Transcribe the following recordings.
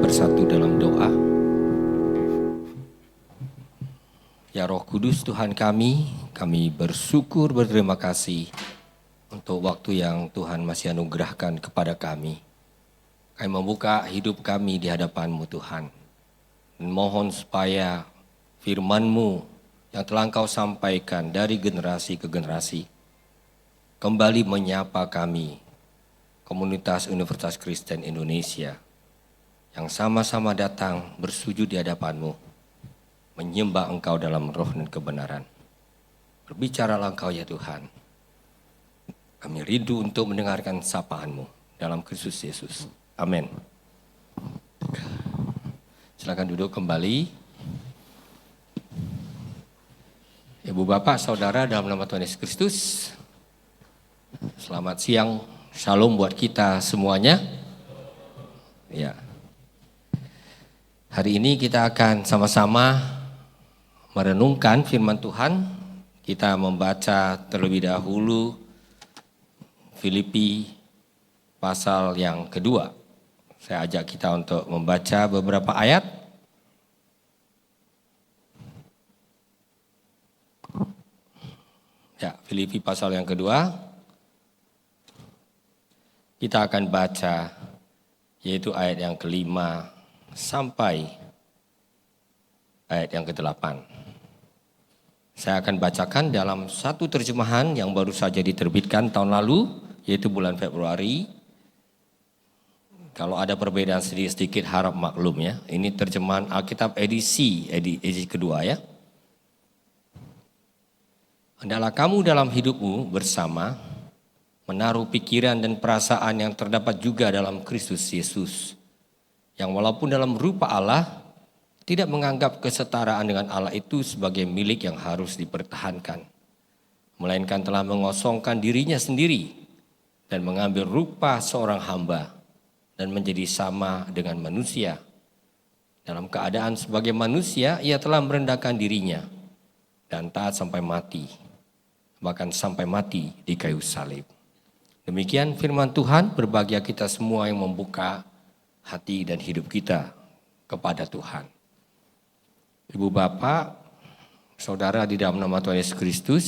bersatu dalam doa. Ya Roh Kudus Tuhan kami bersyukur berterima kasih untuk waktu yang Tuhan masih anugerahkan kepada kami. Kami membuka hidup kami di hadapan-Mu Tuhan. Dan mohon supaya firman-Mu yang telah Engkau sampaikan dari generasi ke generasi kembali menyapa kami, komunitas Universitas Kristen Indonesia, yang sama-sama datang bersujud di hadapan-Mu, menyembah Engkau dalam roh dan kebenaran. Berbicaralah Engkau ya Tuhan. Kami rindu untuk mendengarkan sapaan-Mu dalam Kristus Yesus. Amin. Silakan duduk kembali. Ibu Bapak, Saudara dalam nama Tuhan Yesus Kristus. Selamat siang, shalom buat kita semuanya. Ya. Hari ini kita akan sama-sama merenungkan firman Tuhan. Kita membaca terlebih dahulu Filipi pasal yang kedua. Saya ajak kita untuk membaca beberapa ayat. Ya, Filipi pasal yang kedua. Kita akan baca yaitu ayat yang kelima sampai ayat yang ke-8. Saya akan bacakan dalam satu terjemahan yang baru saja diterbitkan tahun lalu, yaitu bulan Februari. Kalau ada perbedaan sedikit harap maklum ya. Ini terjemahan Alkitab edisi kedua ya. Hendaklah kamu dalam hidupmu bersama menaruh pikiran dan perasaan yang terdapat juga dalam Kristus Yesus, yang walaupun dalam rupa Allah, tidak menganggap kesetaraan dengan Allah itu sebagai milik yang harus dipertahankan, melainkan telah mengosongkan dirinya sendiri dan mengambil rupa seorang hamba dan menjadi sama dengan manusia. Dalam keadaan sebagai manusia, ia telah merendahkan dirinya dan taat sampai mati, bahkan sampai mati di kayu salib. Demikian firman Tuhan, berbahagia kita semua yang membuka hati dan hidup kita kepada Tuhan. Ibu Bapak, Saudara di dalam nama Tuhan Yesus Kristus.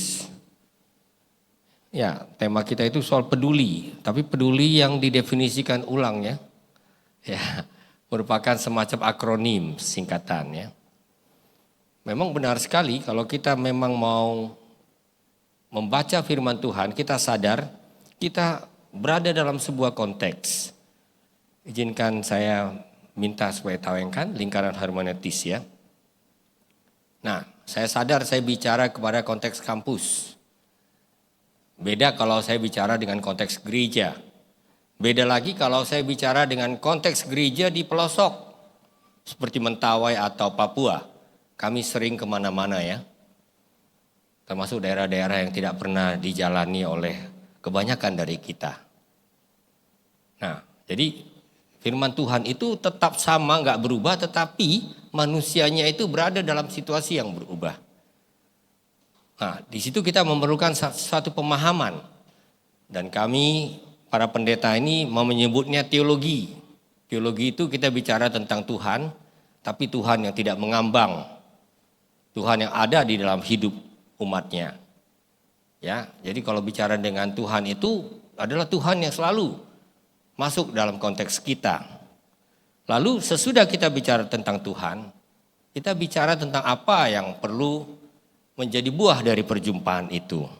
Ya, tema kita itu soal peduli, tapi peduli yang didefinisikan ulang ya. Ya, merupakan semacam akronim singkatan ya. Memang benar sekali kalau kita memang mau membaca firman Tuhan, kita sadar kita berada dalam sebuah konteks. Izinkan saya minta supaya tawengkan lingkaran hermeneutis ya. Nah, saya sadar saya bicara kepada konteks kampus. Beda kalau saya bicara dengan konteks gereja. Beda lagi kalau saya bicara dengan konteks gereja di pelosok. Seperti Mentawai atau Papua. Kami sering kemana-mana ya. Termasuk daerah-daerah yang tidak pernah dijalani oleh kebanyakan dari kita. Nah, jadi firman Tuhan itu tetap sama, nggak berubah, tetapi manusianya itu berada dalam situasi yang berubah. Nah, di situ kita memerlukan suatu pemahaman. Dan kami, para pendeta ini mau menyebutnya teologi. Teologi itu kita bicara tentang Tuhan, tapi Tuhan yang tidak mengambang. Tuhan yang ada di dalam hidup umatnya. Ya, jadi kalau bicara dengan Tuhan itu adalah Tuhan yang selalu masuk dalam konteks kita. Lalu sesudah kita bicara tentang Tuhan, kita bicara tentang apa yang perlu menjadi buah dari perjumpaan itu.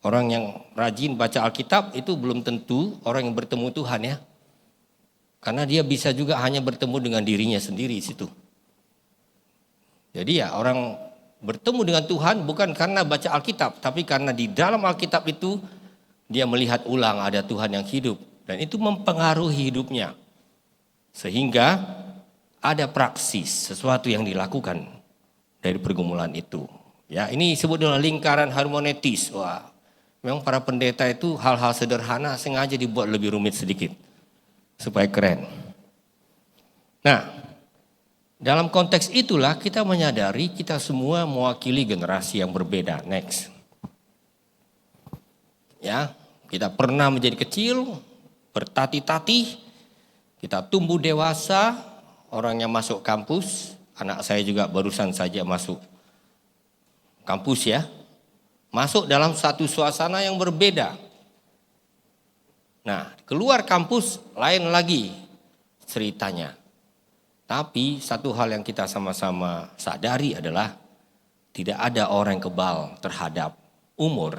Orang yang rajin baca Alkitab itu belum tentu orang yang bertemu Tuhan ya. Karena dia bisa juga hanya bertemu dengan dirinya sendiri di situ. Jadi ya orang bertemu dengan Tuhan bukan karena baca Alkitab, tapi karena di dalam Alkitab itu dia melihat ulang ada Tuhan yang hidup. Dan itu mempengaruhi hidupnya. Sehingga ada praksis, sesuatu yang dilakukan dari pergumulan itu. Ya, ini disebut dengan lingkaran hermeneutis. Wah, memang para pendeta itu hal-hal sederhana sengaja dibuat lebih rumit sedikit. Supaya keren. Nah, dalam konteks itulah kita menyadari kita semua mewakili generasi yang berbeda. Next. Ya, kita pernah menjadi kecil, bertati-tati, kita tumbuh dewasa, orangnya masuk kampus, anak saya juga barusan saja masuk kampus ya. Masuk dalam satu suasana yang berbeda. Nah, keluar kampus lain lagi ceritanya. Tapi satu hal yang kita sama-sama sadari adalah tidak ada orang yang kebal terhadap umur.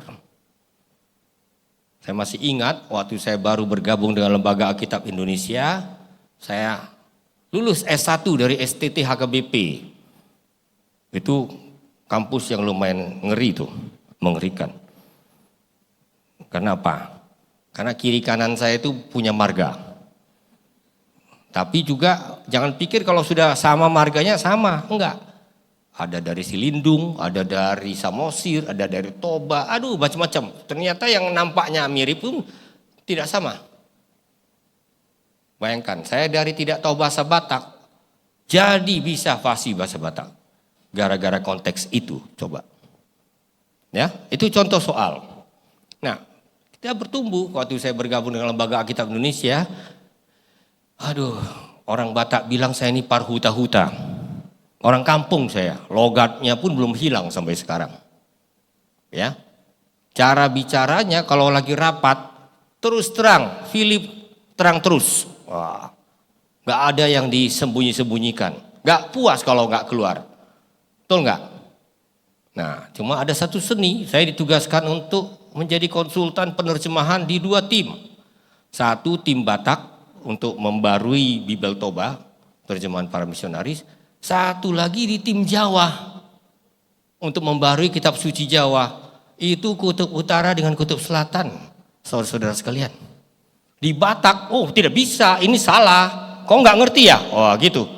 Saya masih ingat waktu saya baru bergabung dengan Lembaga Alkitab Indonesia, saya lulus S1 dari STT HKBP. Itu kampus yang lumayan ngeri tuh, mengerikan. Karena apa? Karena kiri kanan saya itu punya marga. Tapi juga jangan pikir kalau sudah sama marganya sama, enggak. Ada dari Silindung, ada dari Samosir, ada dari Toba, aduh macam-macam. Ternyata yang nampaknya mirip pun tidak sama. Bayangkan, saya dari tidak tahu bahasa Batak, jadi bisa fasih bahasa Batak. Gara-gara konteks itu, coba. Ya, itu contoh soal. Nah, kita bertumbuh waktu saya bergabung dengan Lembaga Alkitab Indonesia. Aduh, orang Batak bilang saya ini parhuta-huta. Orang kampung saya, logatnya pun belum hilang sampai sekarang. Ya, cara bicaranya kalau lagi rapat, terus terang, Philip terang terus. Wah, gak ada yang disembunyi-sembunyikan. Gak puas kalau gak keluar. Betul gak? Nah, cuma ada satu seni, saya ditugaskan untuk menjadi konsultan penerjemahan di 2 tim. Satu tim Batak, untuk membarui Bibel Toba, terjemahan para misionaris. Satu lagi di tim Jawa, untuk membarui kitab suci Jawa. Itu kutub utara dengan kutub selatan, saudara-saudara sekalian. Di Batak, oh tidak bisa, ini salah. Kok nggak ngerti ya? Oh gitu.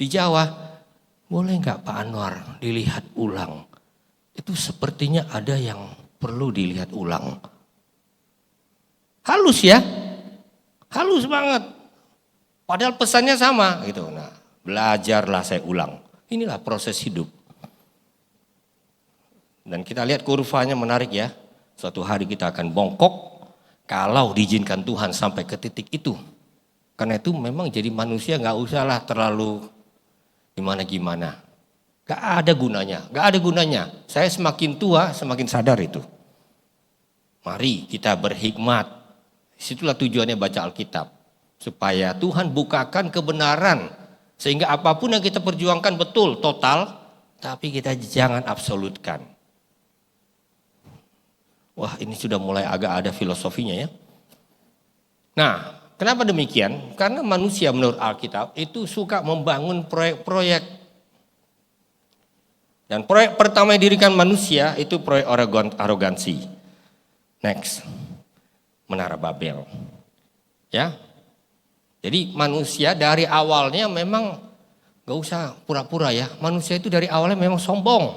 Di Jawa, boleh nggak Pak Anwar dilihat ulang? Itu sepertinya ada yang perlu dilihat ulang. Halus ya? Halus banget. Padahal pesannya sama gitu. Nah, belajarlah saya ulang. Inilah proses hidup. Dan kita lihat kurvanya menarik ya. Suatu hari kita akan bongkok kalau diizinkan Tuhan sampai ke titik itu. Karena itu memang jadi manusia nggak usahlah terlalu gimana-gimana. Gak ada gunanya, gak ada gunanya. Saya semakin tua semakin sadar itu. Mari kita berhikmat. Situlah tujuannya baca Alkitab. Supaya Tuhan bukakan kebenaran. Sehingga apapun yang kita perjuangkan betul, total. Tapi kita jangan absolutkan. Wah, ini sudah mulai agak ada filosofinya ya. Nah, kenapa demikian? Karena manusia menurut Alkitab itu suka membangun proyek-proyek. Dan proyek pertama yang didirikan manusia itu proyek arogansi. Next, Menara Babel. Ya, jadi manusia dari awalnya memang gak usah pura-pura ya. Manusia itu dari awalnya memang sombong.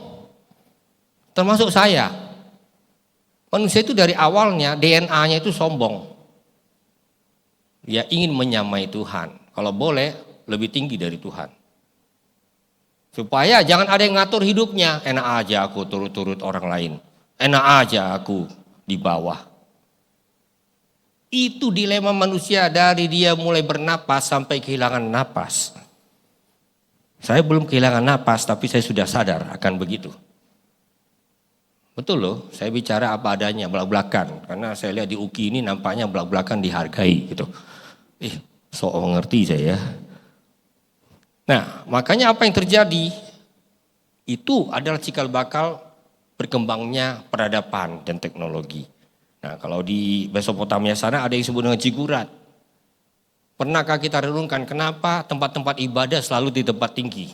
Termasuk saya. Manusia itu dari awalnya DNA-nya itu sombong. Dia ingin menyamai Tuhan. Kalau boleh lebih tinggi dari Tuhan. Supaya jangan ada yang ngatur hidupnya. Enak aja aku turut-turut orang lain. Enak aja aku di bawah. Itu dilema manusia dari dia mulai bernapas sampai kehilangan napas. Saya belum kehilangan napas tapi saya sudah sadar akan begitu. Betul loh, saya bicara apa adanya, belak-belakan. Karena saya lihat di UKI ini nampaknya belak-belakan dihargai gitu. Sok mengerti saya ya. Nah, makanya apa yang terjadi? Itu adalah cikal bakal berkembangnya peradaban dan teknologi. Nah, kalau di Mesopotamia sana ada yang disebut dengan zigurat. Pernahkah kita renungkan kenapa tempat-tempat ibadah selalu di tempat tinggi?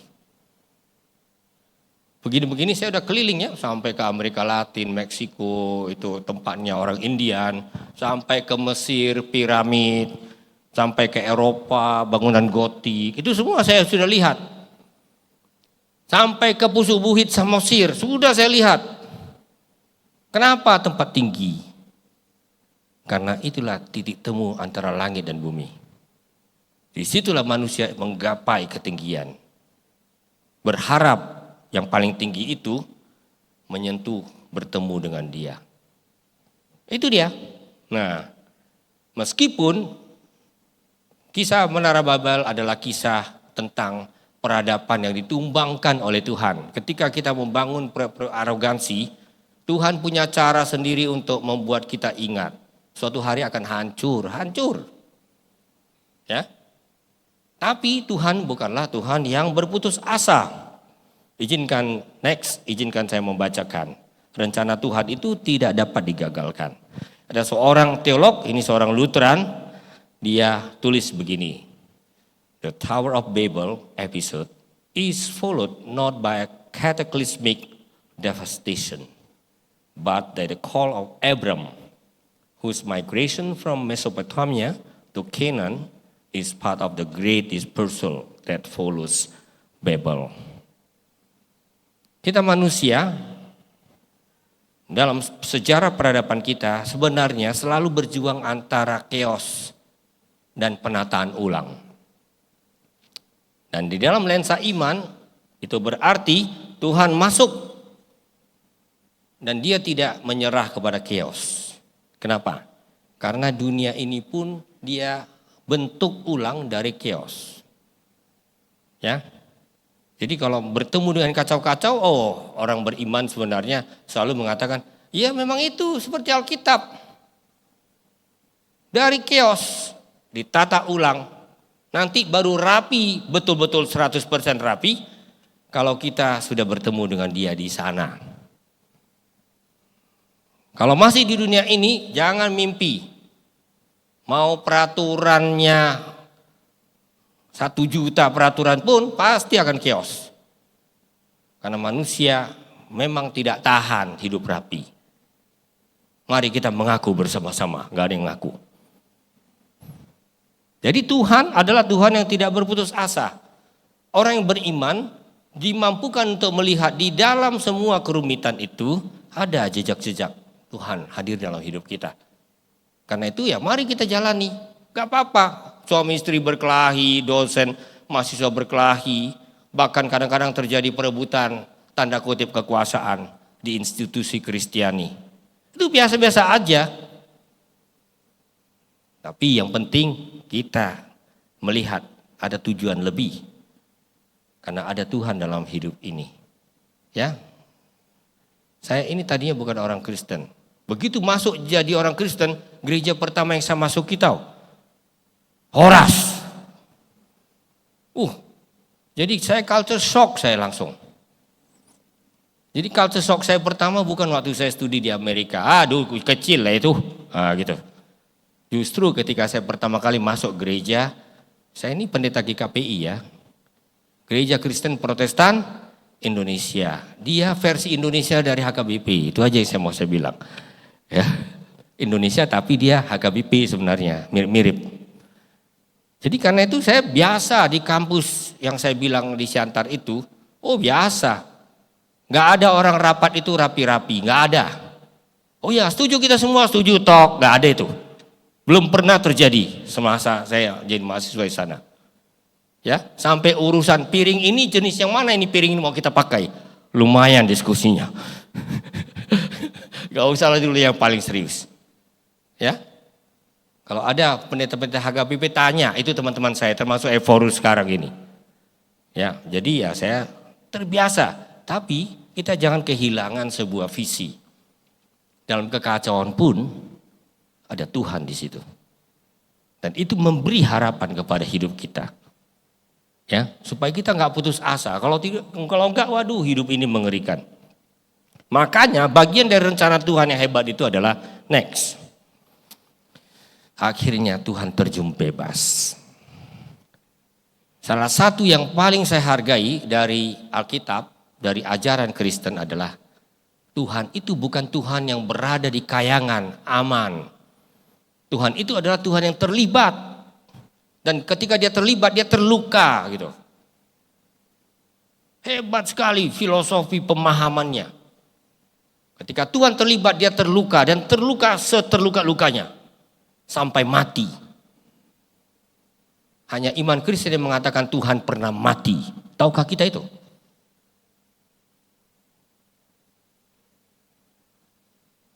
Begini-begini saya udah keliling ya, sampai ke Amerika Latin, Meksiko, itu tempatnya orang Indian, sampai ke Mesir, piramid, sampai ke Eropa, bangunan gotik, itu semua saya sudah lihat. Sampai ke Pusuk Buhit Samosir, sudah saya lihat. Kenapa tempat tinggi? Karena itulah titik temu antara langit dan bumi. Disitulah manusia menggapai ketinggian. Berharap yang paling tinggi itu menyentuh, bertemu dengan dia. Itu dia. Nah, meskipun kisah Menara Babel adalah kisah tentang peradaban yang ditumbangkan oleh Tuhan. Ketika kita membangun arogansi, Tuhan punya cara sendiri untuk membuat kita ingat. Suatu hari akan hancur. Ya. Tapi Tuhan bukanlah Tuhan yang berputus asa. Izinkan saya membacakan. Rencana Tuhan itu tidak dapat digagalkan. Ada seorang teolog, ini seorang Lutheran, dia tulis begini. The Tower of Babel episode is followed not by a cataclysmic devastation, but by the call of Abram, whose migration from Mesopotamia to Canaan is part of the great dispersal that follows Babel. Kita manusia, dalam sejarah peradaban kita sebenarnya selalu berjuang antara chaos dan penataan ulang. Dan di dalam lensa iman, itu berarti Tuhan masuk dan dia tidak menyerah kepada chaos. Kenapa? Karena dunia ini pun dia bentuk ulang dari chaos. Ya. Jadi kalau bertemu dengan kacau-kacau, orang beriman sebenarnya selalu mengatakan, ya memang itu seperti Alkitab. Dari chaos ditata ulang. Nanti baru rapi, betul-betul 100% rapi kalau kita sudah bertemu dengan dia di sana. Kalau masih di dunia ini, jangan mimpi. Mau peraturannya 1 juta peraturan pun pasti akan chaos. Karena manusia memang tidak tahan hidup rapi. Mari kita mengaku bersama-sama, gak ada yang ngaku. Jadi Tuhan adalah Tuhan yang tidak berputus asa. Orang yang beriman dimampukan untuk melihat di dalam semua kerumitan itu ada jejak-jejak Tuhan hadir dalam hidup kita. Karena itu ya mari kita jalani. Gak apa-apa suami istri berkelahi, dosen, mahasiswa berkelahi. Bahkan kadang-kadang terjadi perebutan tanda kutip kekuasaan di institusi Kristiani. Itu biasa-biasa aja. Tapi yang penting kita melihat ada tujuan lebih. Karena ada Tuhan dalam hidup ini. Ya. Saya ini tadinya bukan orang Kristen. Begitu masuk jadi orang Kristen, gereja pertama yang saya masuki tahu. Horas. Jadi saya culture shock saya langsung. Jadi culture shock saya pertama bukan waktu saya studi di Amerika. Aduh kecil lah itu. Gitu. Justru ketika saya pertama kali masuk gereja, saya ini pendeta GKPI ya. Gereja Kristen Protestan Indonesia. Dia versi Indonesia dari HKBP. Itu aja yang saya bilang. Ya. Indonesia tapi dia HKBP sebenarnya, mirip-mirip. Jadi karena itu saya biasa di kampus yang saya bilang di Siantar itu, biasa. Gak ada orang rapat itu rapi-rapi, gak ada. Oh ya setuju kita semua, setuju tok, gak ada itu. Belum pernah terjadi semasa saya jadi mahasiswa di sana. Ya, sampai urusan piring ini jenis yang mana ini piring ini mau kita pakai. Lumayan diskusinya. Gak usah lah dulu yang paling serius. Ya. Kalau ada pendeta-pendeta HKBP tanya, itu teman-teman saya termasuk Evorus sekarang ini. Ya, jadi ya saya terbiasa, tapi kita jangan kehilangan sebuah visi. Dalam kekacauan pun ada Tuhan di situ. Dan itu memberi harapan kepada hidup kita. Ya, supaya kita nggak putus asa. Kalau enggak, waduh hidup ini mengerikan. Makanya bagian dari rencana Tuhan yang hebat itu adalah next. Akhirnya Tuhan terjun bebas. Salah satu yang paling saya hargai dari Alkitab, dari ajaran Kristen adalah Tuhan itu bukan Tuhan yang berada di kayangan, aman. Tuhan itu adalah Tuhan yang terlibat. Dan ketika dia terlibat, dia terluka gitu. Hebat sekali filosofi pemahamannya. Ketika Tuhan terlibat, dia terluka dan terluka seterluka-lukanya. Sampai mati. Hanya iman Kristen yang mengatakan Tuhan pernah mati. Tahukah kita itu?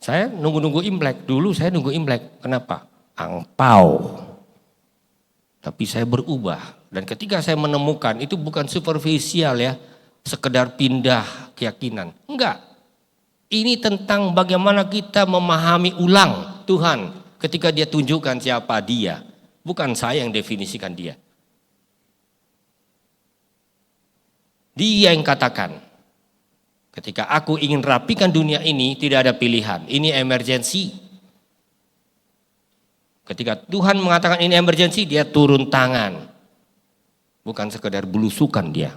Saya nunggu Imlek. Dulu saya nunggu Imlek. Kenapa? Angpau. Tapi saya berubah. Dan ketika saya menemukan itu bukan superficial ya, sekedar pindah keyakinan. Enggak. Ini tentang bagaimana kita memahami ulang Tuhan ketika dia tunjukkan siapa dia. Bukan saya yang definisikan dia. Dia yang katakan, ketika aku ingin rapikan dunia ini tidak ada pilihan, ini emergency. Ketika Tuhan mengatakan ini emergency, dia turun tangan. Bukan sekedar belusukan dia.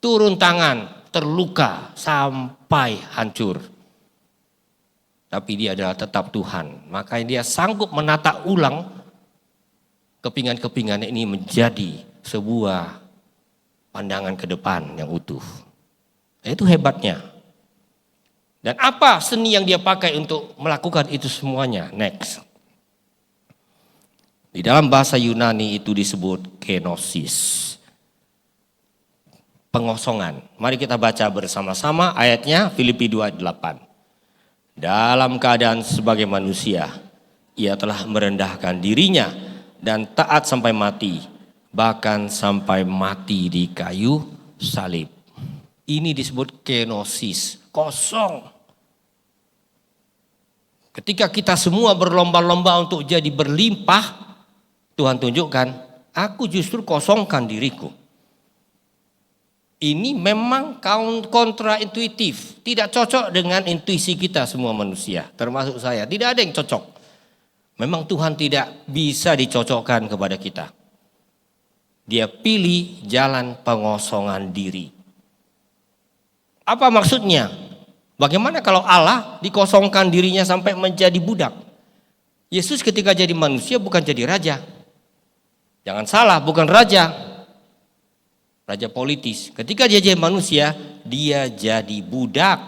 Turun tangan, terluka sampai hancur. Tapi dia adalah tetap Tuhan. Makanya dia sanggup menata ulang kepingan-kepingan ini menjadi sebuah pandangan ke depan yang utuh. Itu hebatnya. Dan apa seni yang dia pakai untuk melakukan itu semuanya? Next. Di dalam bahasa Yunani itu disebut kenosis. Pengosongan. Mari kita baca bersama-sama ayatnya, Filipi 2:8. Dalam keadaan sebagai manusia, ia telah merendahkan dirinya dan taat sampai mati, bahkan sampai mati di kayu salib. Ini disebut kenosis, kosong. Ketika kita semua berlomba-lomba untuk jadi berlimpah, Tuhan tunjukkan, aku justru kosongkan diriku. Ini memang kontraintuitif, tidak cocok dengan intuisi kita semua manusia, termasuk saya. Tidak ada yang cocok. Memang Tuhan tidak bisa dicocokkan kepada kita. Dia pilih jalan pengosongan diri. Apa maksudnya? Bagaimana kalau Allah dikosongkan dirinya sampai menjadi budak? Yesus ketika jadi manusia bukan jadi raja. Jangan salah, bukan raja. Raja politis. Ketika dia jadi manusia, dia jadi budak.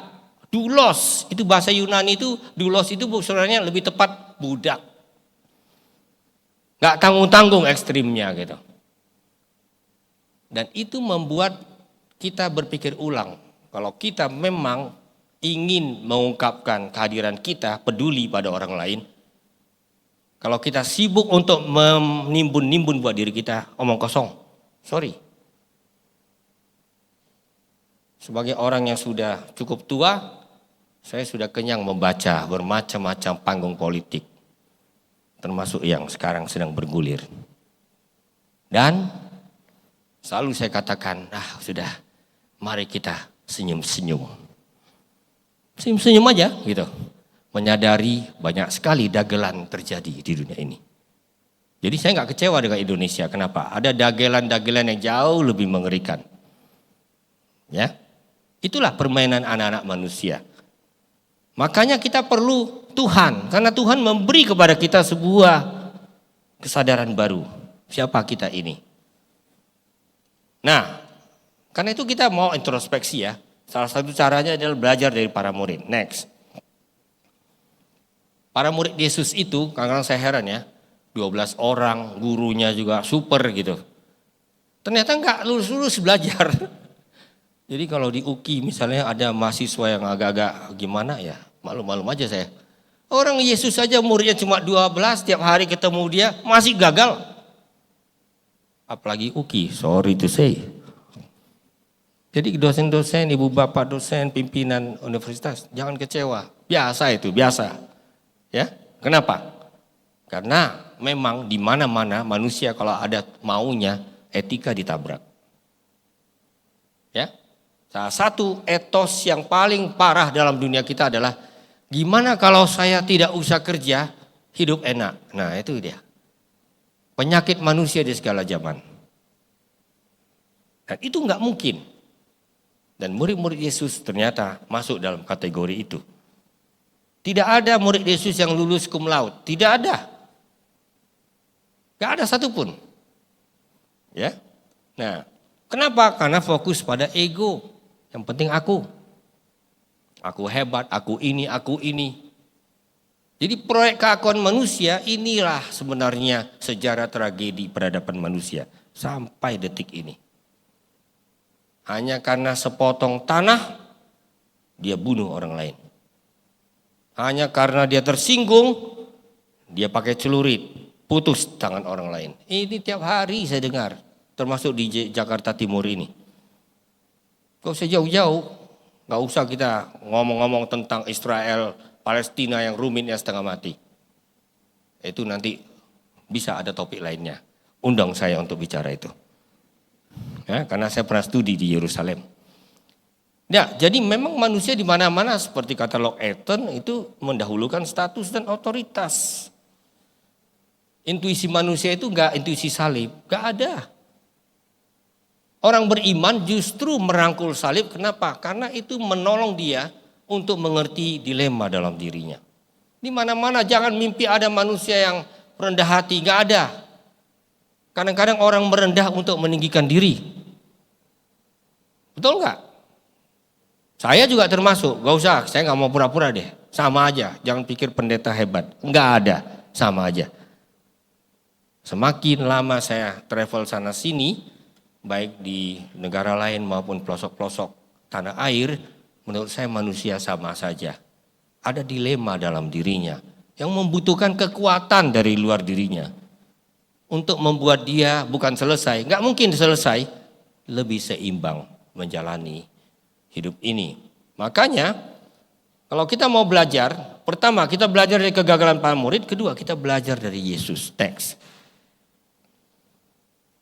Doulos, itu bahasa Yunani itu, doulos itu sebenarnya lebih tepat budak. Gak tanggung-tanggung ekstrimnya gitu. Dan itu membuat kita berpikir ulang. Kalau kita memang ingin mengungkapkan kehadiran kita, peduli pada orang lain. Kalau kita sibuk untuk menimbun-nimbun buat diri kita, omong kosong. Sorry. Sebagai orang yang sudah cukup tua, saya sudah kenyang membaca bermacam-macam panggung politik. Termasuk yang sekarang sedang bergulir. Dan selalu saya katakan, sudah, mari kita senyum-senyum. Senyum-senyum aja gitu. Menyadari banyak sekali dagelan terjadi di dunia ini. Jadi saya nggak kecewa dengan Indonesia. Kenapa? Ada dagelan-dagelan yang jauh lebih mengerikan. Ya, itulah permainan anak-anak manusia. Makanya kita perlu Tuhan. Karena Tuhan memberi kepada kita sebuah kesadaran baru. Siapa kita ini? Nah, karena itu kita mau introspeksi ya. Salah satu caranya adalah belajar dari para murid. Next. Para murid Yesus itu, kadang-kadang saya heran ya. 12 orang, gurunya juga super gitu. Ternyata enggak lulus-lulus belajar. Jadi kalau di UKI misalnya ada mahasiswa yang agak-agak gimana ya, malu-malu aja saya. Orang Yesus saja muridnya cuma 12, tiap hari ketemu dia masih gagal. Apalagi UKI, sorry to say. Jadi dosen-dosen, ibu bapak dosen, pimpinan universitas, jangan kecewa. Biasa itu, biasa. Ya, kenapa? Karena memang di mana-mana manusia kalau ada maunya, etika ditabrak. Ya. Salah satu etos yang paling parah dalam dunia kita adalah gimana kalau saya tidak usah kerja, hidup enak. Nah, itu dia. Penyakit manusia di segala zaman. Dan itu enggak mungkin. Dan murid-murid Yesus ternyata masuk dalam kategori itu. Tidak ada murid Yesus yang lulus cum laude. Tidak ada. Gak ada satupun. Ya. Nah, kenapa? Karena fokus pada ego. Yang penting aku. Aku hebat, aku ini, aku ini. Jadi proyek keakuan manusia inilah sebenarnya sejarah tragedi peradaban manusia. Sampai detik ini. Hanya karena sepotong tanah, dia bunuh orang lain. Hanya karena dia tersinggung, dia pakai celurit, putus tangan orang lain. Ini tiap hari saya dengar, termasuk di Jakarta Timur ini. Gak usah jauh-jauh, gak usah kita ngomong-ngomong tentang Israel, Palestina yang rumitnya setengah mati. Itu nanti bisa ada topik lainnya. Undang saya untuk bicara itu. Ya, karena saya pernah studi di Yerusalem. Ya, jadi memang manusia di mana-mana seperti kata Locke Eaton itu mendahulukan status dan otoritas. Intuisi manusia itu enggak intuisi salib, enggak ada. Orang beriman justru merangkul salib, kenapa? Karena itu menolong dia untuk mengerti dilema dalam dirinya. Di mana-mana jangan mimpi ada manusia yang rendah hati, enggak ada. Kadang-kadang orang merendah untuk meninggikan diri. Betul enggak? Saya juga termasuk, gak usah, saya gak mau pura-pura deh. Sama aja, jangan pikir pendeta hebat. Enggak ada, sama aja. Semakin lama saya travel sana sini, baik di negara lain maupun pelosok-pelosok tanah air, menurut saya manusia sama saja. Ada dilema dalam dirinya, yang membutuhkan kekuatan dari luar dirinya. Untuk membuat dia bukan selesai, gak mungkin selesai, lebih seimbang menjalani hidup ini. Makanya kalau kita mau belajar, pertama kita belajar dari kegagalan para murid, kedua kita belajar dari Yesus, teks.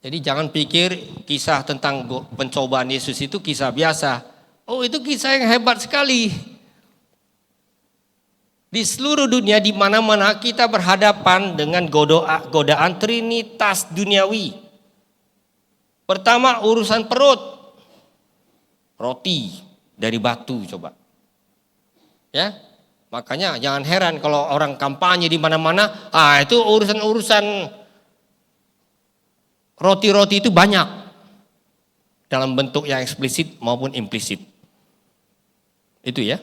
Jadi jangan pikir kisah tentang pencobaan Yesus itu kisah biasa. Oh, itu kisah yang hebat sekali. Di seluruh dunia di mana-mana kita berhadapan dengan godaan trinitas duniawi. Pertama urusan perut. Roti dari batu coba. Ya. Makanya jangan heran kalau orang kampanye di mana-mana, itu urusan roti-roti itu banyak. Dalam bentuk yang eksplisit maupun implisit. Itu ya.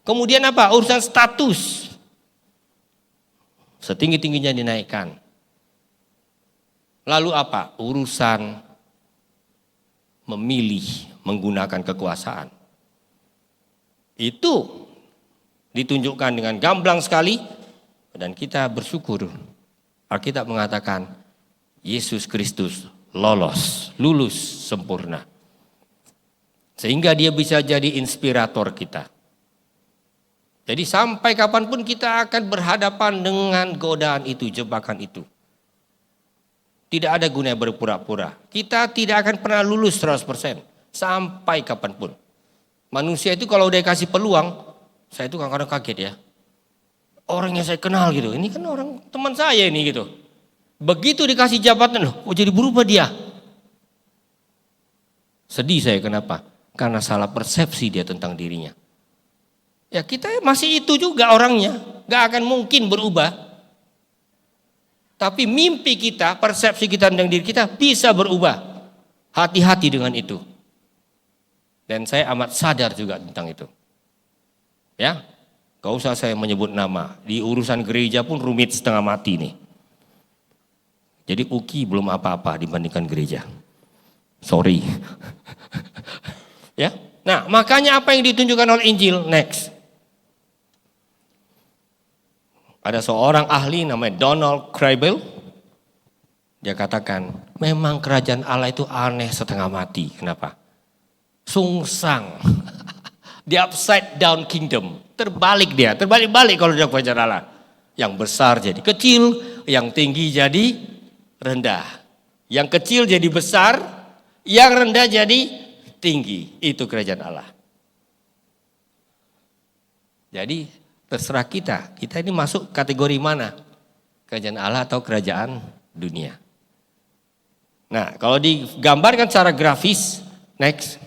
Kemudian apa? Urusan status. Setinggi-tingginya dinaikkan. Lalu apa? Urusan memilih menggunakan kekuasaan. Itu ditunjukkan dengan gamblang sekali dan kita bersyukur. Alkitab mengatakan Yesus Kristus lulus sempurna. Sehingga dia bisa jadi inspirator kita. Jadi sampai kapanpun kita akan berhadapan dengan godaan itu, jebakan itu. Tidak ada gunanya berpura-pura. Kita tidak akan pernah lulus 100%. Sampai kapanpun. Manusia itu kalau udah kasih peluang, saya itu kadang-kadang kaget ya. Orang yang saya kenal gitu, ini kan orang teman saya ini gitu. Begitu dikasih jabatan, jadi berubah dia. Sedih saya, kenapa? Karena salah persepsi dia tentang dirinya. Ya kita masih itu juga orangnya, gak akan mungkin berubah. Tapi mimpi kita, persepsi kita tentang diri kita bisa berubah. Hati-hati dengan itu. Dan saya amat sadar juga tentang itu. Ya, gak usah saya menyebut nama. Di urusan gereja pun rumit setengah mati nih. Jadi UKI belum apa-apa dibandingkan gereja. Sorry. Ya, nah makanya apa yang ditunjukkan oleh Injil? Next. Ada seorang ahli namanya Donald Kraybill. Dia katakan, memang kerajaan Allah itu aneh setengah mati. Kenapa? Sungsang. The upside down kingdom. Terbalik dia, terbalik-balik kalau dia kerajaan Allah. Yang besar jadi kecil, yang tinggi jadi rendah. Yang kecil jadi besar, yang rendah jadi tinggi. Itu kerajaan Allah. Jadi terserah kita ini masuk kategori mana? Kerajaan Allah atau kerajaan dunia. Nah, kalau digambarkan secara grafis, next,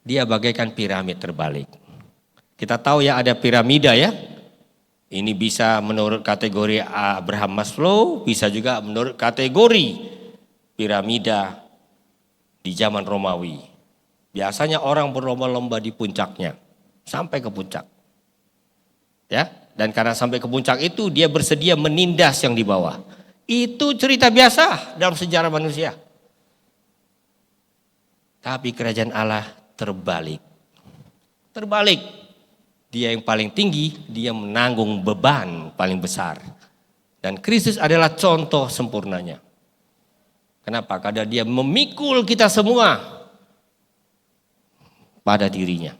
dia bagaikan piramid terbalik. Kita tahu ya ada piramida ya. Ini bisa menurut kategori Abraham Maslow, bisa juga menurut kategori piramida di zaman Romawi. Biasanya orang berlomba-lomba di puncaknya, sampai ke puncak. Ya, dan karena sampai ke puncak itu dia bersedia menindas yang di bawah. Itu cerita biasa dalam sejarah manusia. Tapi kerajaan Allah terbalik. Terbalik. Dia yang paling tinggi, dia menanggung beban paling besar. Dan Kristus adalah contoh sempurnanya. Kenapa? Karena dia memikul kita semua pada dirinya.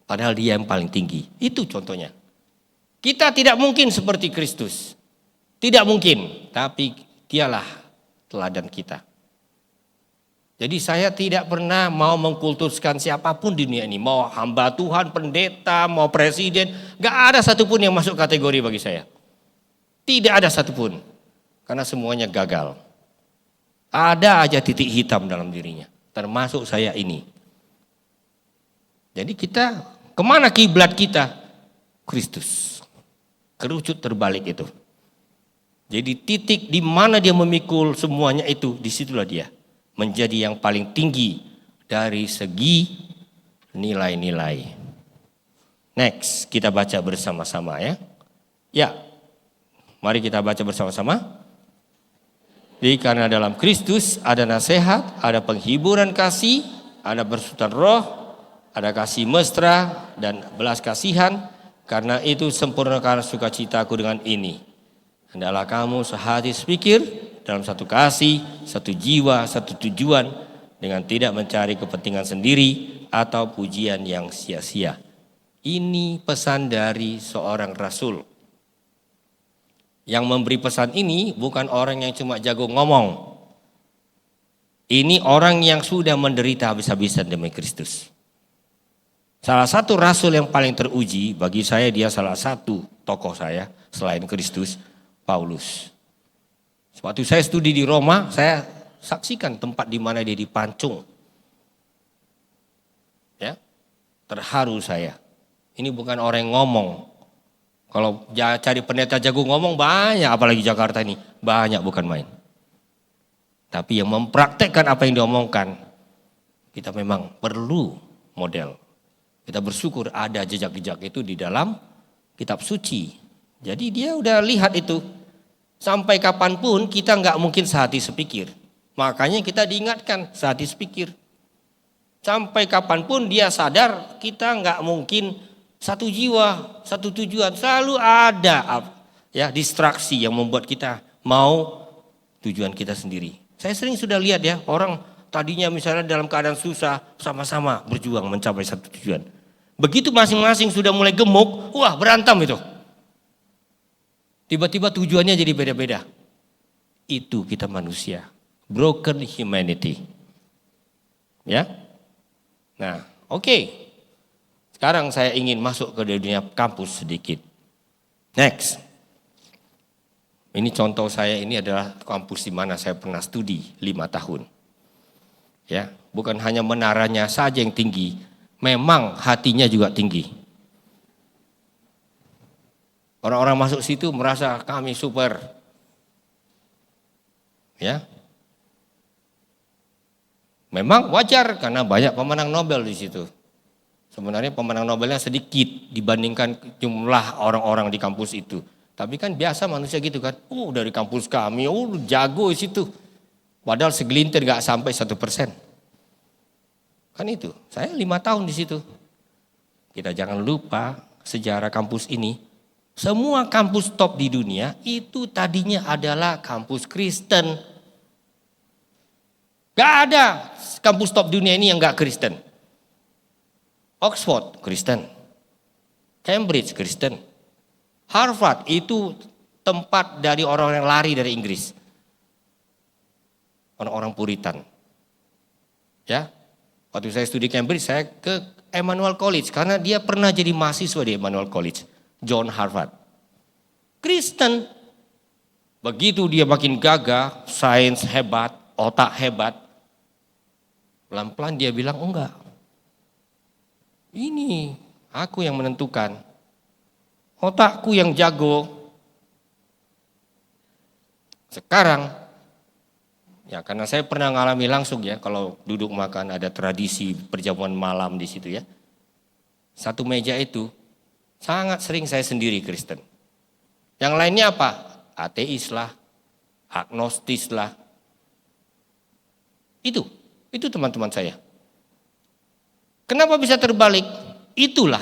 Padahal dia yang paling tinggi. Itu contohnya. Kita tidak mungkin seperti Kristus. Tidak mungkin. Tapi dialah teladan kita. Jadi saya tidak pernah mau mengkultuskan siapapun di dunia ini. Mau hamba Tuhan, pendeta, mau presiden. Gak ada satupun yang masuk kategori bagi saya. Tidak ada satupun. Karena semuanya gagal. Ada aja titik hitam dalam dirinya. Termasuk saya ini. Jadi kita, kemana kiblat kita? Kristus. Kerucut terbalik itu. Jadi titik di mana dia memikul semuanya itu, disitulah dia. Menjadi yang paling tinggi dari segi nilai-nilai. Next, kita baca bersama-sama ya. Ya, mari kita baca bersama-sama. Jadi karena dalam Kristus ada nasihat, ada penghiburan kasih, ada bersutan roh, ada kasih mesra dan belas kasihan. Karena itu sempurnakan sukacitaku dengan ini. Hendaklah kamu sehati sepikir, dalam satu kasih, satu jiwa, satu tujuan, dengan tidak mencari kepentingan sendiri atau pujian yang sia-sia. Ini pesan dari seorang rasul. Yang memberi pesan ini bukan orang yang cuma jago ngomong. Ini orang yang sudah menderita habis-habisan demi Kristus. Salah satu rasul yang paling teruji, bagi saya dia salah satu tokoh saya selain Kristus, Paulus. Waktu saya studi di Roma, saya saksikan tempat di mana dia dipancung. Ya, terharu saya. Ini bukan orang yang ngomong. Kalau cari pendeta jago ngomong banyak, apalagi Jakarta ini banyak bukan main. Tapi yang mempraktekkan apa yang diomongkan, kita memang perlu model. Kita bersyukur ada jejak-jejak itu di dalam kitab suci. Jadi dia udah lihat itu. Sampai kapanpun kita nggak mungkin sehati sepikir. Makanya kita diingatkan sehati sepikir. Sampai kapanpun dia sadar kita nggak mungkin satu jiwa, satu tujuan. Selalu ada ya distraksi yang membuat kita mau tujuan kita sendiri. Saya sering sudah lihat ya orang tadinya misalnya dalam keadaan susah sama-sama berjuang mencapai satu tujuan. Begitu masing-masing sudah mulai gemuk, wah berantem itu. Tiba-tiba tujuannya jadi beda-beda. Itu kita manusia. Broken humanity. Ya. Nah, oke. Sekarang saya ingin masuk ke dunia kampus sedikit. Next. Ini contoh saya ini adalah kampus di mana saya pernah studi 5 tahun. Ya, bukan hanya menaranya saja yang tinggi, memang hatinya juga tinggi. Orang-orang masuk situ merasa kami super. Ya. Memang wajar karena banyak pemenang Nobel di situ. Sebenarnya pemenang Nobelnya sedikit dibandingkan jumlah orang-orang di kampus itu. Tapi kan biasa manusia gitu kan. Dari kampus kami, jago di situ. Padahal segelintir gak sampai 1%. Kan itu, saya 5 tahun di situ. Kita jangan lupa sejarah kampus ini. Semua kampus top di dunia itu tadinya adalah kampus Kristen. Gak ada kampus top dunia ini yang gak Kristen. Oxford, Kristen. Cambridge, Kristen. Harvard itu tempat dari orang-orang yang lari dari Inggris. Orang-orang Puritan. Ya, waktu saya studi Cambridge, saya ke Emmanuel College. Karena dia pernah jadi mahasiswa di Emmanuel College. John Harvard. Kristen. Begitu dia makin gagah, sains hebat, otak hebat. Pelan-pelan dia bilang, enggak. Ini aku yang menentukan. Otakku yang jago. Sekarang, ya karena saya pernah ngalami langsung ya, kalau duduk makan ada tradisi perjamuan malam di situ ya. Satu meja itu, sangat sering saya sendiri Kristen. Yang lainnya apa? Ateis lah, agnostis lah. Itu teman-teman saya. Kenapa bisa terbalik? Itulah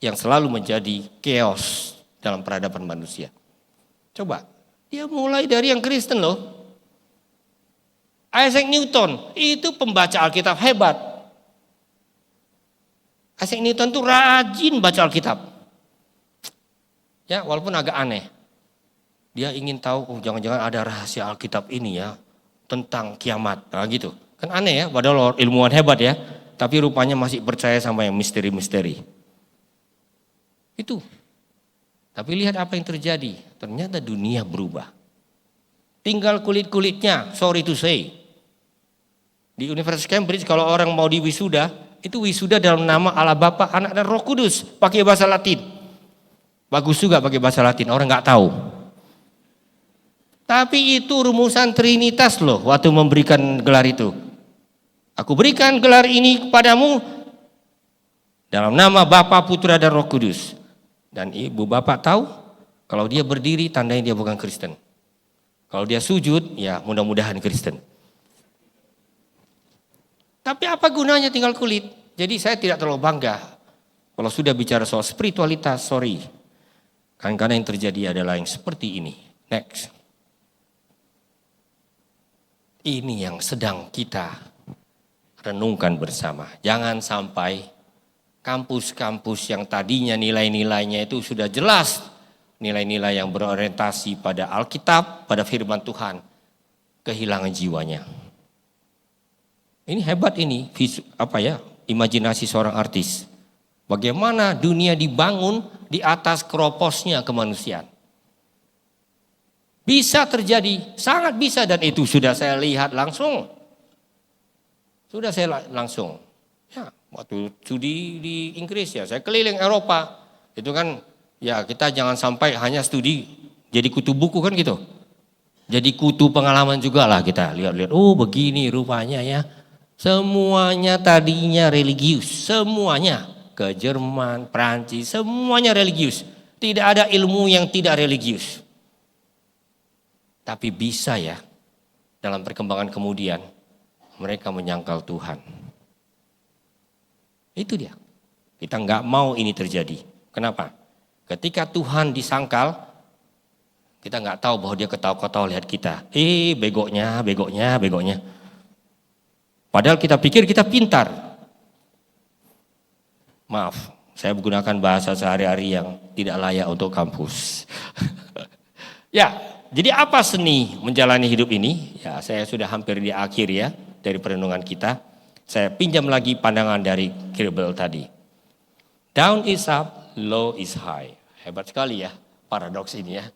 yang selalu menjadi chaos dalam peradaban manusia. Coba, dia mulai dari yang Kristen loh. Isaac Newton itu pembaca Alkitab hebat. Isaac Newton tuh rajin baca Alkitab. Ya, walaupun agak aneh. Dia ingin tahu, oh jangan-jangan ada rahasia Alkitab ini ya, tentang kiamat. Nah gitu. Kan aneh ya, padahal ilmuwan hebat ya. Tapi rupanya masih percaya sama yang misteri-misteri. Itu. Tapi lihat apa yang terjadi. Ternyata dunia berubah. Tinggal kulit-kulitnya, sorry to say. Di Universitas Cambridge kalau orang mau diwisuda, itu wisuda dalam nama Allah Bapa, Anak dan Roh Kudus. Pakai bahasa Latin. Bagus juga pakai bahasa Latin, orang nggak tahu. Tapi itu rumusan Trinitas loh waktu memberikan gelar itu. Aku berikan gelar ini kepadamu dalam nama Bapa, Putra, dan Roh Kudus. Dan ibu bapak tahu kalau dia berdiri tandanya dia bukan Kristen. Kalau dia sujud ya mudah-mudahan Kristen. Tapi apa gunanya tinggal kulit? Jadi saya tidak terlalu bangga. Kalau sudah bicara soal spiritualitas, sorry. Kadang-kadang yang terjadi adalah yang seperti ini. Next. Ini yang sedang kita renungkan bersama. Jangan sampai kampus-kampus yang tadinya nilai-nilainya itu sudah jelas. Nilai-nilai yang berorientasi pada Alkitab, pada firman Tuhan. Kehilangan jiwanya. Ini hebat ini, imajinasi seorang artis. Bagaimana dunia dibangun di atas keroposnya kemanusiaan. Bisa terjadi, sangat bisa dan itu sudah saya lihat langsung. Ya, waktu studi di Inggris ya, saya keliling Eropa. Itu kan ya kita jangan sampai hanya studi jadi kutu buku kan gitu. Jadi kutu pengalaman juga lah kita lihat-lihat. Oh begini rupanya ya. Semuanya tadinya religius, semuanya. Ke Jerman, Prancis, semuanya religius. Tidak ada ilmu yang tidak religius. Tapi bisa ya dalam perkembangan kemudian mereka menyangkal Tuhan. Itu dia. Kita nggak mau ini terjadi. Kenapa? Ketika Tuhan disangkal, kita nggak tahu bahwa dia ketawa-ketawa lihat kita. Begonya. Padahal kita pikir kita pintar. Maaf, saya menggunakan bahasa sehari-hari yang tidak layak untuk kampus. Ya, jadi apa seni menjalani hidup ini? Ya, saya sudah hampir di akhir ya dari perenungan kita. Saya pinjam lagi pandangan dari Kirbel tadi. Down is up, low is high. Hebat sekali ya paradoks ini ya.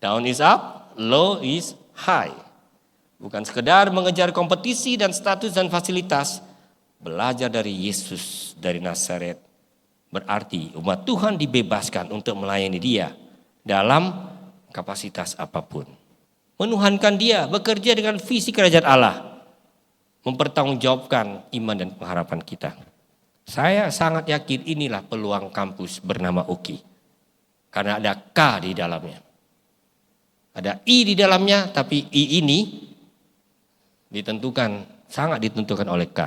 Down is up, low is high. Bukan sekedar mengejar kompetisi dan status dan fasilitas. Belajar dari Yesus dari Nazaret. Berarti umat Tuhan dibebaskan untuk melayani dia dalam kapasitas apapun. Menuhankan dia, bekerja dengan visi kerajaan Allah. Mempertanggungjawabkan iman dan pengharapan kita. Saya sangat yakin inilah peluang kampus bernama UKI. Karena ada K di dalamnya. Ada I di dalamnya, tapi I ini sangat ditentukan oleh K.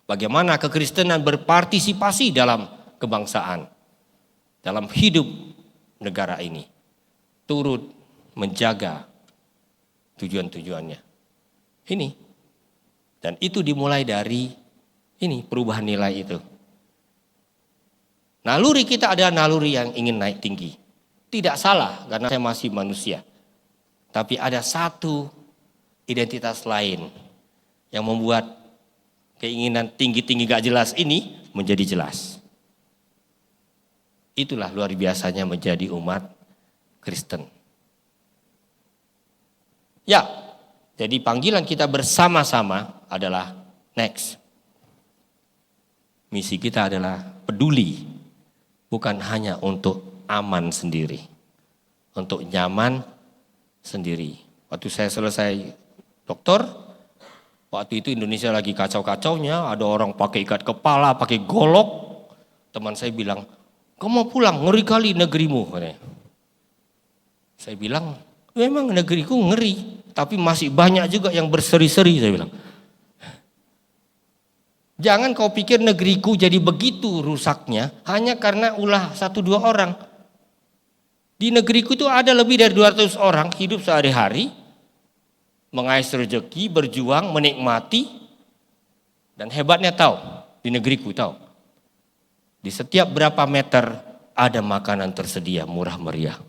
Bagaimana kekristenan berpartisipasi dalam kebangsaan. Dalam hidup negara ini. Turut menjaga tujuan-tujuannya. Ini. Dan itu dimulai dari ini perubahan nilai itu. Naluri kita adalah naluri yang ingin naik tinggi. Tidak salah karena saya masih manusia. Tapi ada satu identitas lain yang membuat keinginan tinggi-tinggi gak jelas ini menjadi jelas. Itulah luar biasanya menjadi umat Kristen. Ya, jadi panggilan kita bersama-sama adalah next. Misi kita adalah peduli, bukan hanya untuk aman sendiri, untuk nyaman sendiri. Waktu saya selesai doktor, waktu itu Indonesia lagi kacau-kacaunya, ada orang pakai ikat kepala, pakai golok. Teman saya bilang, kamu mau pulang, ngeri kali negerimu. Saya bilang, memang negeriku ngeri, tapi masih banyak juga yang berseri-seri, saya bilang. Jangan kau pikir negeriku jadi begitu rusaknya hanya karena ulah 1-2 orang. Di negeriku itu ada lebih dari 200 orang hidup sehari-hari, mengais rezeki, berjuang, menikmati, dan hebatnya tahu, di negeriku tahu, di setiap berapa meter ada makanan tersedia murah meriah.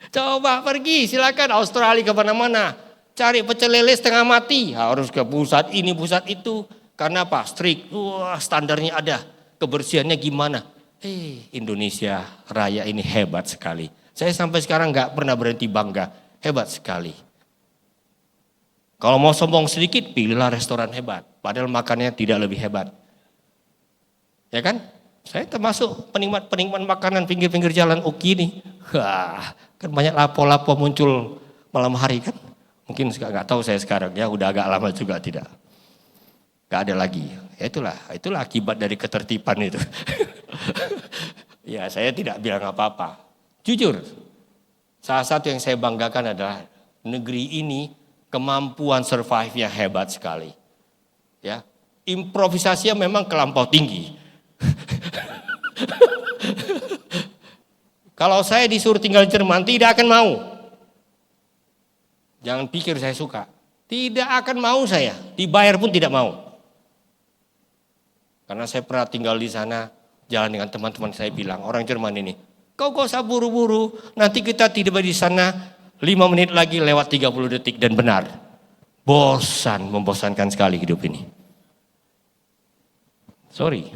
Coba pergi, silakan Australia kemana-mana, cari pecel lele setengah mati, harus ke pusat ini, pusat itu. Karena apa? Strict, standarnya ada, kebersihannya gimana. Indonesia Raya ini hebat sekali. Saya sampai sekarang nggak pernah berhenti bangga, hebat sekali. Kalau mau sombong sedikit, pilihlah restoran hebat, padahal makannya tidak lebih hebat. Ya kan? Saya termasuk penikmat makanan pinggir-pinggir jalan Uki nih. Wah, kan banyak lapo-lapo muncul malam hari kan. Mungkin nggak tahu saya sekarang ya, udah agak lama juga tidak. Gak ada lagi. Ya itulah akibat dari ketertiban itu. Ya saya tidak bilang apa-apa. Jujur, salah satu yang saya banggakan adalah negeri ini kemampuan survive-nya hebat sekali. Ya, improvisasinya memang kelampau tinggi. Kalau saya disuruh tinggal di Jerman tidak akan mau. Jangan pikir saya suka. Tidak akan mau saya, dibayar pun tidak mau. Karena saya pernah tinggal di sana, jalan dengan teman-teman saya bilang, orang Jerman ini, kau gak usah buru-buru, nanti kita tiba di sana 5 menit lagi lewat 30 detik dan benar. Membosankan sekali hidup ini. Sorry.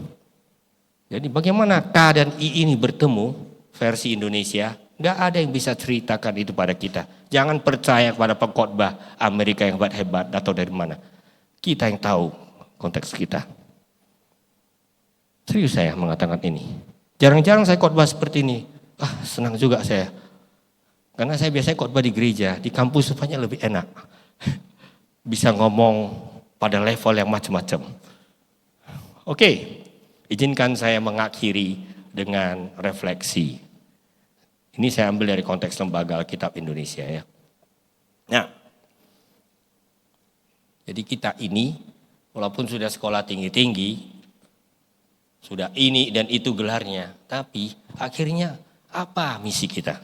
Jadi bagaimana K dan I ini bertemu versi Indonesia, gak ada yang bisa ceritakan itu pada kita. Jangan percaya kepada pengkhotbah Amerika yang hebat-hebat atau dari mana. Kita yang tahu konteks kita. Serius saya mengatakan ini. Jarang-jarang saya khotbah seperti ini. Senang juga saya. Karena saya biasanya khotbah di gereja, di kampus supaya lebih enak. Bisa ngomong pada level yang macam-macam. Oke, izinkan saya mengakhiri dengan refleksi. Ini saya ambil dari konteks Lembaga Alkitab Indonesia ya. Nah, jadi kita ini walaupun sudah sekolah tinggi-tinggi, sudah ini dan itu gelarnya, tapi akhirnya apa misi kita?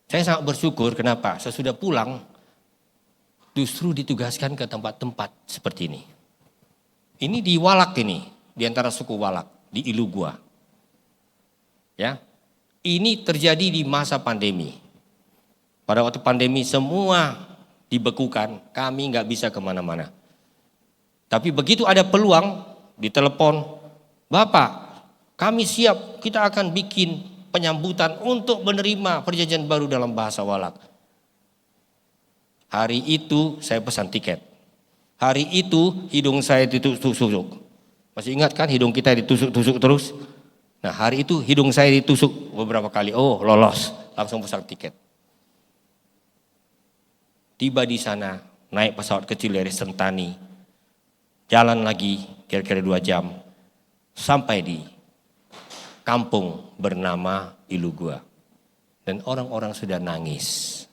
Saya sangat bersyukur, kenapa? Sesudah pulang, justru ditugaskan ke tempat-tempat seperti ini. Ini di Walak ini, di antara suku Walak, di Ilugua. Ya, ini terjadi di masa pandemi. Pada waktu pandemi semua dibekukan, kami nggak bisa kemana-mana. Tapi begitu ada peluang, ditelepon, Bapak, kami siap, kita akan bikin penyambutan untuk menerima perjanjian baru dalam bahasa Walak. Hari itu saya pesan tiket. Hari itu hidung saya ditusuk-tusuk. Masih ingat kan hidung kita ditusuk-tusuk terus? Nah hari itu hidung saya ditusuk beberapa kali. Oh lolos, langsung pesan tiket. Tiba di sana, naik pesawat kecil dari Sentani. Jalan lagi kira-kira 2 jam. Sampai di kampung bernama Ilugua. Dan orang-orang sudah nangis.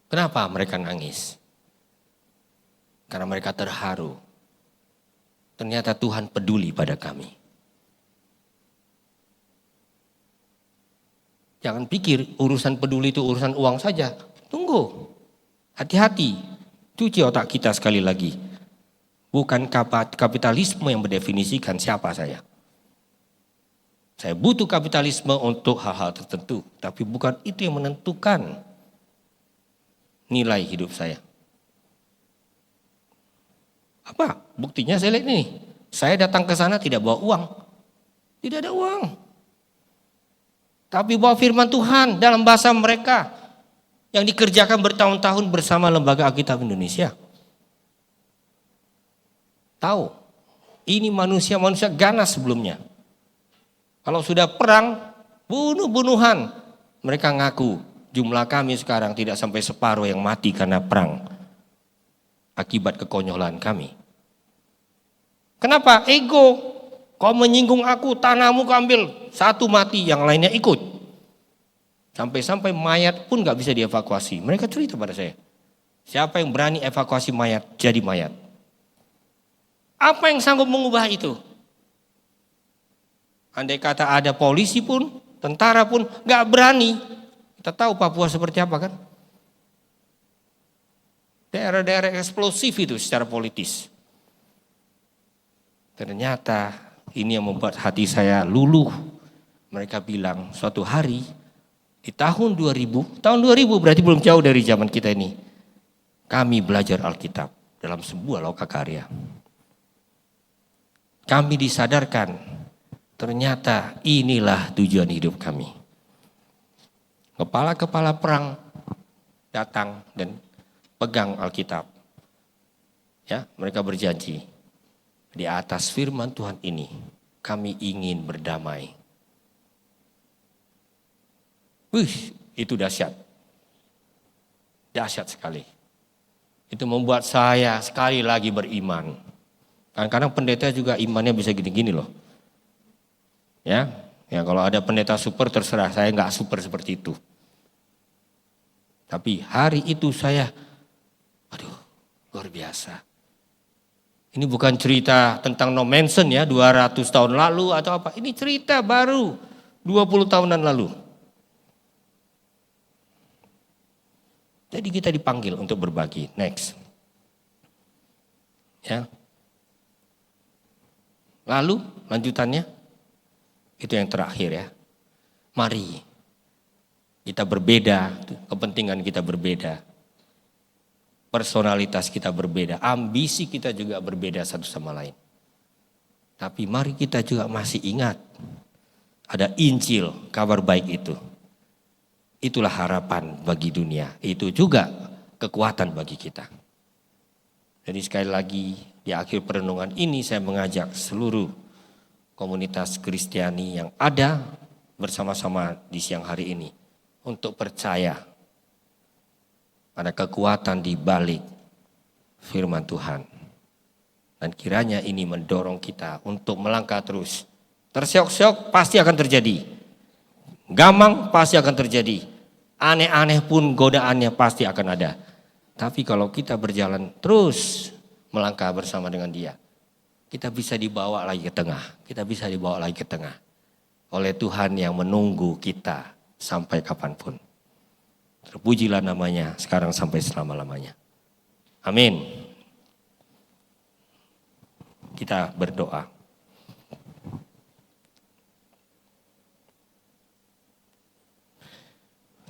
Kenapa mereka nangis? Karena mereka terharu. Ternyata Tuhan peduli pada kami. Jangan pikir urusan peduli itu urusan uang saja. Tunggu. Hati-hati. Cuci otak kita sekali lagi. Bukan kapitalisme yang mendefinisikan siapa saya. Saya butuh kapitalisme untuk hal-hal tertentu. Tapi bukan itu yang menentukan nilai hidup saya. Apa? Buktinya saya lihat ini. Saya datang ke sana tidak bawa uang. Tidak ada uang. Tapi bawa firman Tuhan dalam bahasa mereka. Yang dikerjakan bertahun-tahun bersama Lembaga Alkitab Indonesia. Tahu, ini manusia-manusia ganas sebelumnya. Kalau sudah perang, bunuh-bunuhan. Mereka ngaku, jumlah kami sekarang tidak sampai separuh yang mati karena perang. Akibat kekonyolan kami. Kenapa? Ego. Kau menyinggung aku, tanahmu kau ambil. Satu mati, yang lainnya ikut. Sampai-sampai mayat pun gak bisa dievakuasi. Mereka cerita pada saya. Siapa yang berani evakuasi mayat, jadi mayat. Apa yang sanggup mengubah itu? Andai kata ada polisi pun, tentara pun nggak berani. Kita tahu Papua seperti apa kan? Daerah-daerah eksplosif itu secara politis. Ternyata ini yang membuat hati saya luluh. Mereka bilang suatu hari di tahun 2000 berarti belum jauh dari zaman kita ini. Kami belajar Alkitab dalam sebuah lokakarya. Kami disadarkan ternyata inilah tujuan hidup kami. Kepala-kepala perang datang dan pegang Alkitab. Ya, mereka berjanji di atas firman Tuhan ini kami ingin berdamai. Wih, itu dahsyat. Dahsyat sekali. Itu membuat saya sekali lagi beriman. Kadang-kadang pendeta juga imannya bisa gini-gini loh. Ya kalau ada pendeta super terserah, saya nggak super seperti itu. Tapi hari itu saya, luar biasa. Ini bukan cerita tentang no mention ya, 200 tahun lalu atau apa. Ini cerita baru 20 tahunan lalu. Jadi kita dipanggil untuk berbagi. Next. Ya. Lalu lanjutannya, itu yang terakhir ya. Mari kita berbeda, kepentingan kita berbeda. Personalitas kita berbeda, ambisi kita juga berbeda satu sama lain. Tapi mari kita juga masih ingat, ada Injil, kabar baik itu. Itulah harapan bagi dunia, itu juga kekuatan bagi kita. Jadi sekali lagi di akhir perenungan ini saya mengajak seluruh komunitas Kristiani yang ada bersama-sama di siang hari ini untuk percaya ada kekuatan di balik firman Tuhan. Dan kiranya ini mendorong kita untuk melangkah terus. Terseok-seok pasti akan terjadi. Gamang pasti akan terjadi. Aneh-aneh pun godaannya pasti akan ada. Tapi kalau kita berjalan terus melangkah bersama dengan Dia, kita bisa dibawa lagi ke tengah. Kita bisa dibawa lagi ke tengah oleh Tuhan yang menunggu kita sampai kapanpun. Terpujilah namanya sekarang sampai selama-lamanya. Amin. Kita berdoa.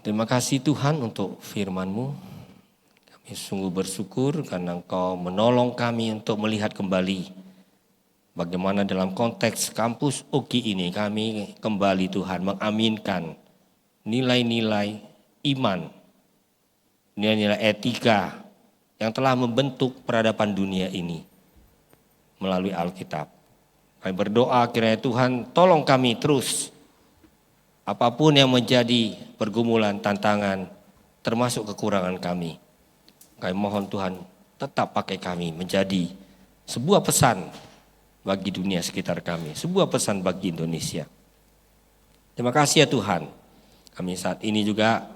Terima kasih Tuhan untuk firman-Mu. Kami sungguh bersyukur karena Engkau menolong kami untuk melihat kembali bagaimana dalam konteks kampus UKI ini kami kembali Tuhan mengaminkan nilai-nilai iman, nilai-nilai etika yang telah membentuk peradaban dunia ini melalui Alkitab. Kami berdoa kiranya Tuhan tolong kami terus, apapun yang menjadi pergumulan, tantangan, termasuk kekurangan kami. Kami mohon Tuhan tetap pakai kami menjadi sebuah pesan bagi dunia sekitar kami, sebuah pesan bagi Indonesia. Terima kasih ya Tuhan. Kami saat ini juga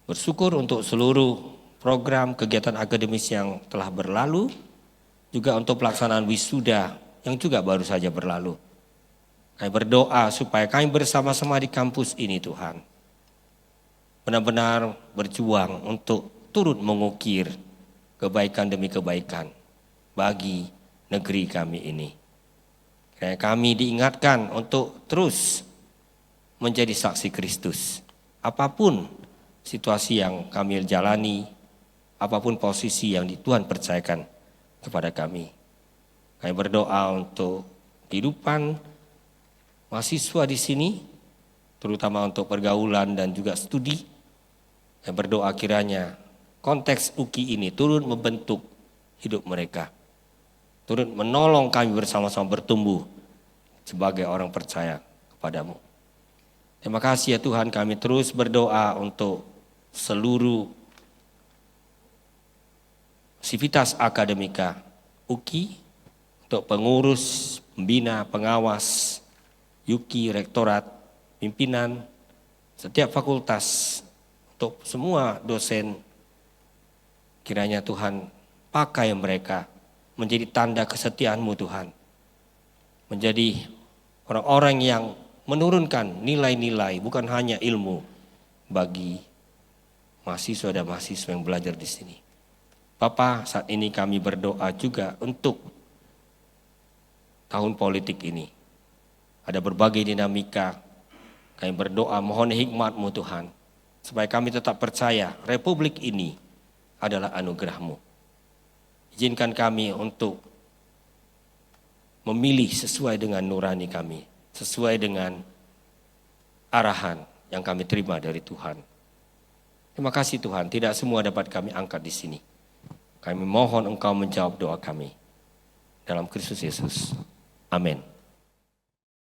bersyukur untuk seluruh program kegiatan akademis yang telah berlalu, juga untuk pelaksanaan wisuda yang juga baru saja berlalu. Kami berdoa supaya kami bersama-sama di kampus ini Tuhan, benar-benar berjuang untuk turut mengukir kebaikan demi kebaikan bagi negeri kami ini. Kayak kami diingatkan untuk terus menjadi saksi Kristus. Apapun situasi yang kami jalani, apapun posisi yang Tuhan percayakan kepada kami. Kami berdoa untuk kehidupan mahasiswa di sini, terutama untuk pergaulan dan juga studi. Kami berdoa kiranya konteks UKI ini turut membentuk hidup mereka, turut menolong kami bersama-sama bertumbuh sebagai orang percaya kepadamu. Terima kasih ya Tuhan, kami terus berdoa untuk seluruh sivitas akademika UKI, untuk pengurus, pembina, pengawas, YUKI, rektorat, pimpinan, setiap fakultas, untuk semua dosen. Kiranya Tuhan pakai mereka menjadi tanda kesetiaan-Mu Tuhan. Menjadi orang-orang yang menurunkan nilai-nilai bukan hanya ilmu bagi mahasiswa dan mahasiswa yang belajar di sini. Bapa, saat ini kami berdoa juga untuk tahun politik ini. Ada berbagai dinamika. Kami berdoa mohon hikmat-Mu Tuhan, supaya kami tetap percaya republik ini adalah anugerah-Mu. Izinkan kami untuk memilih sesuai dengan nurani kami, sesuai dengan arahan yang kami terima dari Tuhan. Terima kasih Tuhan, tidak semua dapat kami angkat di sini. Kami mohon Engkau menjawab doa kami. Dalam Kristus Yesus. Amin.